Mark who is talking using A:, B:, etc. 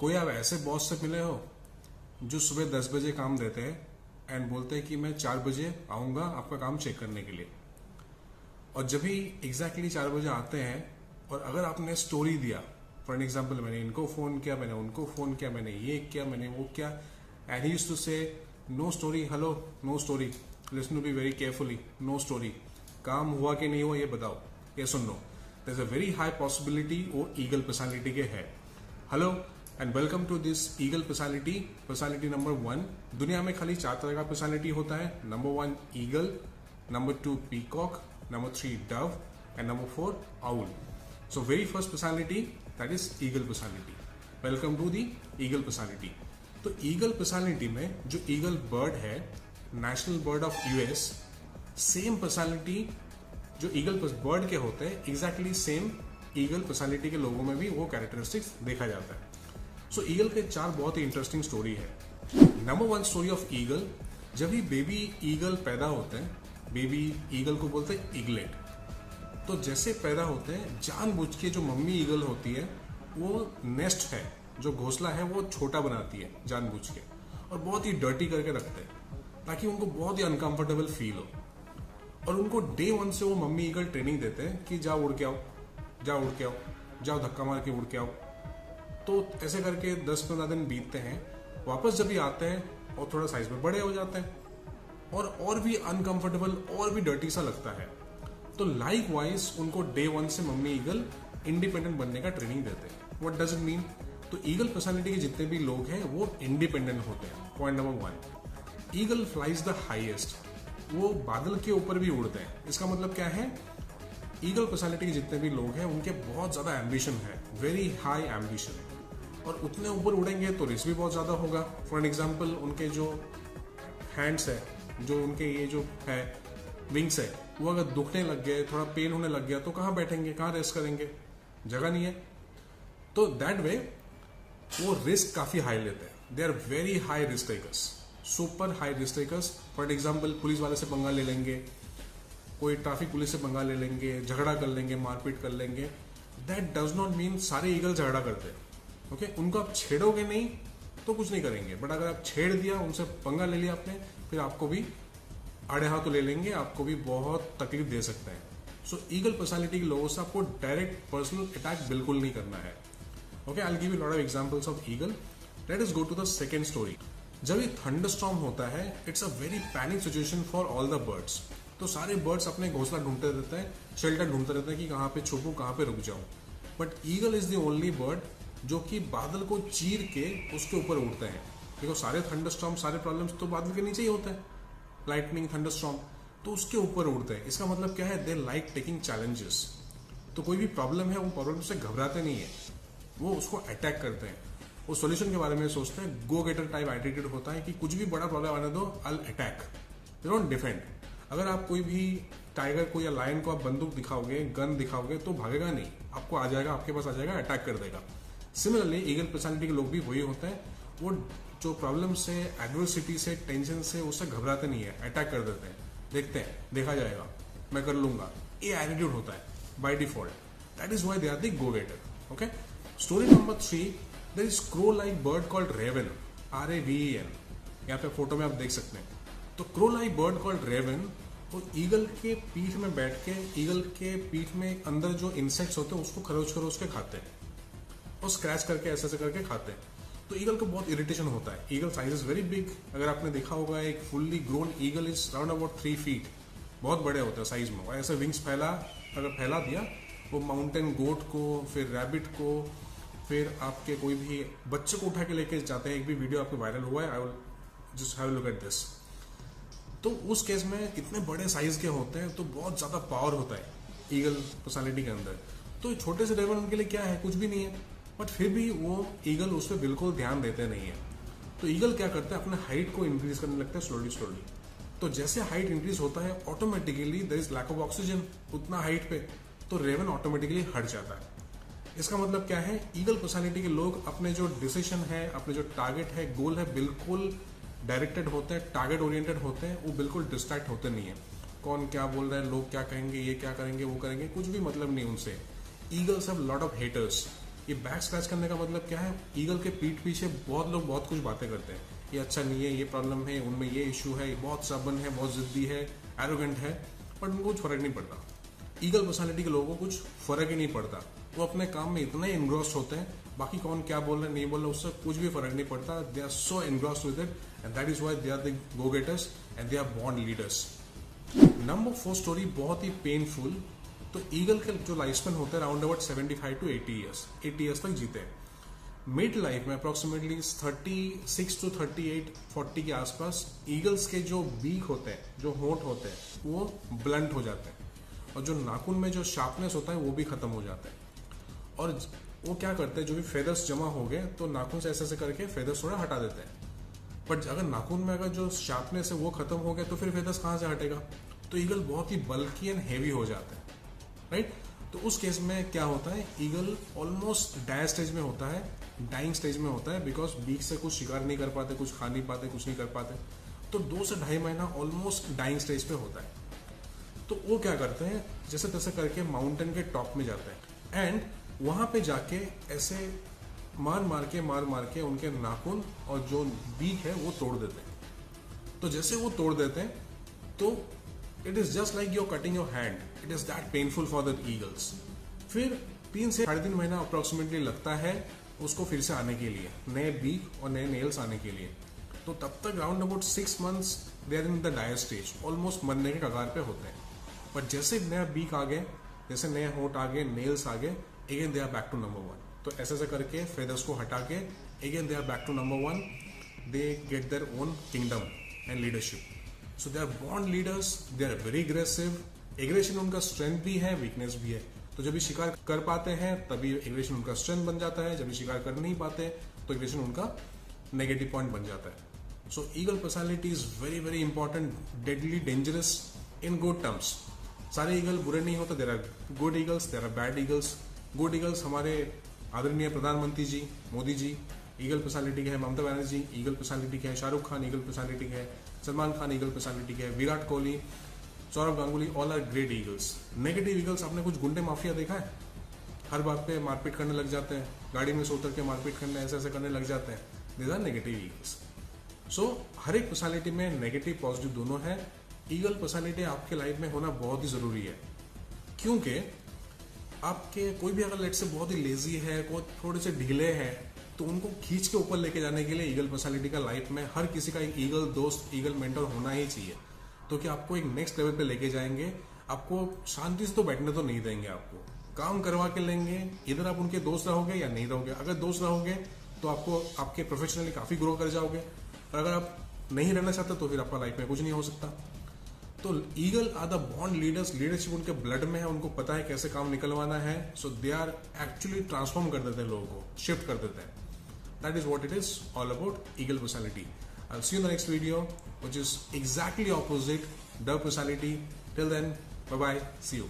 A: कोई आप ऐसे बॉस से मिले हो जो सुबह 10 बजे काम देते हैं एंड बोलते हैं कि मैं 4 बजे आऊँगा आपका काम चेक करने के लिए, और जब भी एग्जैक्टली 4 बजे आते हैं और अगर आपने स्टोरी दिया, फॉर एग्जाम्पल मैंने इनको फ़ोन किया, मैंने उनको फ़ोन किया, मैंने ये किया, मैंने वो किया, and he used to say no story, hello no story, listen to be very carefully, no story, काम हुआ कि नहीं हुआ ये बताओ, ये सुन लो, there is a very high possibility वो ईगल पर्सनालिटी के है। Hello and welcome to this eagle personality number 1। दुनिया में खाली 4 तरह का पर्सनालिटी होता है। Number 1 eagle, number 2 peacock, number 3 dove and number 4 owl. So very first personality that is eagle personality. Welcome to the eagle personality. तो eagle personality में जो ईगल बर्ड है, national bird of US, same personality जो eagle bird के होते हैं exactly same eagle personality के लोगों में भी वो कैरेक्टरिस्टिक्स देखा जाता है। सो ईगल के 4 बहुत ही इंटरेस्टिंग स्टोरी है। नंबर 1 स्टोरी ऑफ ईगल, जब भी बेबी ईगल पैदा होते हैं, बेबी ईगल को बोलते हैं ईगलेट, तो जैसे पैदा होते हैं जानबूझ के जो मम्मी ईगल होती है वो नेस्ट है, जो घोंसला है वो छोटा बनाती है जानबूझ के, और बहुत ही डर्टी करके रखते हैं ताकि उनको बहुत ही अनकंफर्टेबल फील हो। और उनको डे 1 से वो मम्मी ईगल ट्रेनिंग देते हैं कि जाओ उड़ के आओ, जाओ उड़ के आओ, जाओ धक्का मार के उड़ के आओ। तो ऐसे करके 10-15 दिन बीतते हैं, वापस जब भी आते हैं और थोड़ा साइज में बड़े हो जाते हैं और भी अनकंफर्टेबल और भी डर्टी सा लगता है। तो लाइक वाइज उनको डे 1 से मम्मी ईगल इंडिपेंडेंट बनने का ट्रेनिंग देते हैं। What does it mean? तो ईगल पर्सनालिटी के जितने भी लोग हैं वो इंडिपेंडेंट होते हैं। Point number 1, eagle flies the highest, वो बादल के ऊपर भी उड़ते हैं। इसका मतलब क्या है? ईगल पर्सनालिटी के जितने भी लोग हैं उनके बहुत ज्यादा एम्बिशन है, वेरी हाई एम्बिशन, और उतने ऊपर उड़ेंगे तो रिस्क भी बहुत ज्यादा होगा। फॉर एग्जाम्पल उनके जो हैंड्स है, जो उनके ये जो है विंग्स है, वो अगर दुखने लग गए, थोड़ा पेन होने लग गया तो कहाँ बैठेंगे, कहाँ रेस्ट करेंगे, जगह नहीं है। तो दैट वे वो रिस्क काफी हाई लेते हैं। They are very high risk takers, super high risk takers. For example police वाले से पंगा ले लेंगे, कोई ट्रैफिक पुलिस से पंगा ले लेंगे, झगड़ा कर लेंगे, मारपीट कर लेंगे। दैट डज नॉट मीन सारे ईगल झगड़ा करते हैं। ओके, उनको आप छेड़ोगे नहीं तो कुछ नहीं करेंगे, बट अगर आप छेड़ दिया, उनसे पंगा ले लिया आपने, फिर आपको भी आड़े हाथों ले लेंगे, आपको भी बहुत तकलीफ दे सकते हैं। सो ईगल पर्सनालिटी के लोगों से आपको डायरेक्ट पर्सनल अटैक बिल्कुल नहीं करना है। Okay, I will give you lot of examples of eagle. Let us go to the second story. जब ये थंडरस्टॉर्म होता है, it's a very panic situation for all the birds. तो सारे बर्ड्स अपने घोंसला ढूंढते रहते हैं, शेल्टर ढूंढते रहते हैं कि कहाँ पे छुपूं, कहाँ पे रुक जाऊं। But eagle is the only bird जो कि बादल को चीर के उसके ऊपर उड़ते हैं। देखो सारे थंडरस्टॉर्म, सारे प्रॉब्लम्स तो बादल के नीचे ही होते हैं, लाइटनिंग, थंडरस्टॉर्म, तो उसके ऊपर उड़ते हैं। इसका मतलब क्या है? They like taking challenges. तो कोई भी प्रॉब्लम है, वो प्रॉब्लम से घबराते नहीं है, वो उसको अटैक करते हैं, वो सॉल्यूशन के बारे में सोचते हैं। गो गेटर टाइप एटीट्यूड होता है कि कुछ भी बड़ा प्रॉब्लम आने दो, आई अटैक, दे डोंट डिफेंड। अगर आप कोई भी टाइगर को या लायन को आप बंदूक दिखाओगे, गन दिखाओगे, तो भागेगा नहीं, आपको आ जाएगा, आपके पास आ जाएगा, अटैक कर देगा। सिमिलरली ईगल पर्सनालिटी के लोग भी वही होते हैं, वो जो प्रॉब्लम से, एडवर्सिटी से, टेंशन से, उससे घबराते नहीं है, अटैक कर देते हैं। देखते हैं, देखा जाएगा, मैं कर लूंगा, ये एटीट्यूड होता है by default. That is why they are the go getter. Okay, story number 3, there is crow like bird called raven, RAVEN। यहाँ पे फोटो में आप देख सकते हैं। तो crow like bird called raven, वो ईगल के पीठ में बैठ के, ईगल के पीठ में अंदर जो इंसेक्ट्स होते हैं उसको खरोच खरोच के खाते हैं और स्क्रैच करके ऐसे ऐसे करके खाते हैं। तो ईगल को बहुत इरिटेशन होता है। Eagle size is very big. अगर आपने देखा होगा, एक fully grown eagle is around about 3 feet, बहुत बड़े होते हैं साइज में। और ऐसे विंग्स अगर फैला दिया, वो माउंटेन गोट को, फिर रैबिट को, फिर आपके कोई भी बच्चे को उठा के लेके जाते हैं। एक भी वीडियो आपको वायरल हुआ है, I will just have a look at this. तो उस केस में इतने बड़े साइज के होते हैं, तो बहुत ज्यादा पावर होता है ईगल पर्सनालिटी के अंदर। तो छोटे से रेवन उनके लिए क्या है, कुछ भी नहीं है, बट फिर भी वो ईगल उस पर बिल्कुल ध्यान देते नहीं है। तो ईगल क्या करते हैं, अपने हाइट को इंक्रीज करने लगता है स्लोली। तो जैसे हाइट इंक्रीज होता है, automatically there is lack of oxygen उतना हाइट पे, तो रेवन ऑटोमेटिकली हट जाता है। इसका मतलब क्या है? ईगल पर्सनालिटी के लोग अपने जो डिसीजन है, अपने जो टारगेट है, गोल है, बिल्कुल डायरेक्टेड होते हैं, टारगेट ओरिएंटेड होते हैं। वो बिल्कुल डिस्ट्रैक्ट होते नहीं है। कौन क्या बोल रहा है, लोग क्या कहेंगे, ये क्या करेंगे, वो करेंगे, कुछ भी मतलब नहीं उनसे। Eagles have lot of haters. ये बैक स्क्रैच करने का मतलब क्या है, ईगल के पीठ पीछे बहुत लोग बहुत कुछ बातें करते हैं, ये अच्छा नहीं है, ये प्रॉब्लम है, उनमें ये इशू है, ये बहुत सबन है, बहुत जिद्दी है, एरोगेंट है, बट उनको कुछ फर्क नहीं पड़ता। ईगल पर्सनालिटी के लोगों को कुछ फर्क ही नहीं पड़ता, वो अपने काम में इतने इनग्रॉस्ड होते हैं, बाकी कौन क्या बोल रहे हैं नहीं बोल रहे उससे कुछ भी फर्क नहीं पड़ता। They are so engrossed with it and that is why they are the go getters and they are born leaders. Number 4 story बहुत ही पेनफुल। तो ईगल के जो लाइफ स्पेन होता है around about 75 to 80 years, 80 years तक जीते हैं। मिड लाइफ में अप्रोक्सीमेटली 36 to 38, 40 के आसपास ईगल्स के जो बीक होते हैं, जो होंठ होते हैं, वो ब्लंट हो जाते हैं और जो नाखून में जो शार्पनेस होता है वो भी खत्म हो जाता है। और वो क्या करते हैं, जो भी फेदर्स जमा हो गए तो नाखून से ऐसे करके फेदर्स थोड़ा हटा देते हैं। बट अगर नाखून में अगर जो शार्पनेस है वो खत्म हो गया तो फिर फेदर्स कहाँ से हटेगा, तो ईगल बहुत ही बल्की एंड हेवी हो जाते हैं, राइट। तो उस केस में क्या होता है, ईगल ऑलमोस्ट डायर स्टेज में होता है, डाइंग स्टेज में होता है, बिकॉज बीक से कुछ शिकार नहीं कर पाते, कुछ खा नहीं पाते, कुछ नहीं कर पाते, तो 2 से ढाई महीना ऑलमोस्ट डाइंग स्टेज पे होता है। तो वो क्या करते हैं, जैसे तैसे करके माउंटेन के टॉप में जाते हैं एंड वहां पे जाके ऐसे मार मार के उनके नाखून और जो बीक है वो तोड़ देते हैं। तो जैसे वो तोड़ देते हैं तो it is just like your cutting your hand, it is that painful for the eagles. फिर 3 से 3.5 महीना अप्रोक्सीमेटली लगता है उसको फिर से आने के लिए, नए बीक और नए नेल्स आने के लिए। तो तब तक round about 6 months they are in the dire stage, almost मरने के कगार पे होते हैं। बट जैसे नया बीक आ गए, जैसे नए होंठ आ गए, नेल्स आ गए, again they are back to number 1। तो ऐसे करेके फेदर्स को हटा के again they are back to number 1, they get their own kingdom and leadership. So they are born leaders, they are very aggressive. Aggression उनका strength भी है, weakness भी है। तो जब भी शिकार कर पाते हैं तभी एग्रेशन उनका स्ट्रेंथ बन जाता है, जब भी शिकार कर नहीं पाते तो एग्रेशन उनका नेगेटिव पॉइंट बन जाता है। So eagle personality is very very important, deadly dangerous in good terms. सारे ईगल बुरे नहीं होते, there are good eagles, there are bad eagles. Good eagles हमारे आदरणीय प्रधानमंत्री जी, मोदी जी ईगल पर्सनैलिटी के है, ममता बनर्जी ईगल पर्सनैलिटी के है, शाहरुख खान ईगल पर्सनैलिटी के है, सलमान खान ईगल पर्सनैलिटी के है, Virat Kohli, Sourav Ganguly, all are great eagles. Negative eagles, आपने कुछ गुंडे माफिया देखा है, हर बात पे मारपीट करने लग जाते हैं, गाड़ी में से उतर के मारपीट करने ऐसे करने लग जाते हैं, दीज आर नेगेटिव ईगल्स। सो हर एक पर्सनैलिटी में नेगेटिव पॉजिटिव दोनों है। ईगल पर्सनैलिटी आपके लाइफ में होना बहुत ही जरूरी है, क्योंकि आपके कोई भी अगर लेट से बहुत ही लेजी है, कोई थोड़े से ढीले हैं, तो उनको खींच के ऊपर लेके जाने के लिए ईगल पर्सनैलिटी का लाइफ में हर किसी का एक ईगल दोस्त, ईगल मेंटर होना ही चाहिए। तो कि आपको एक नेक्स्ट लेवल पे लेके जाएंगे, आपको शांति से तो बैठने तो नहीं देंगे, आपको काम करवा के लेंगे। इधर आप उनके दोस्त रहोगे या नहीं रहोगे, अगर दोस्त रहोगे तो आपको आपके प्रोफेशनली काफी ग्रो कर जाओगे, और अगर आप नहीं रहना चाहते तो फिर आपका लाइफ में कुछ नहीं हो सकता। तो eagle are the born leaders, leadership उनके ब्लड में है, उनको पता है कैसे काम निकलवाना है। So they are actually transform कर देते हैं लोगों को, शिफ्ट कर देते हैं। That is what it is all about eagle personality. I'll see you in the next video, which is exactly opposite dove personality. Till then, bye bye, see you.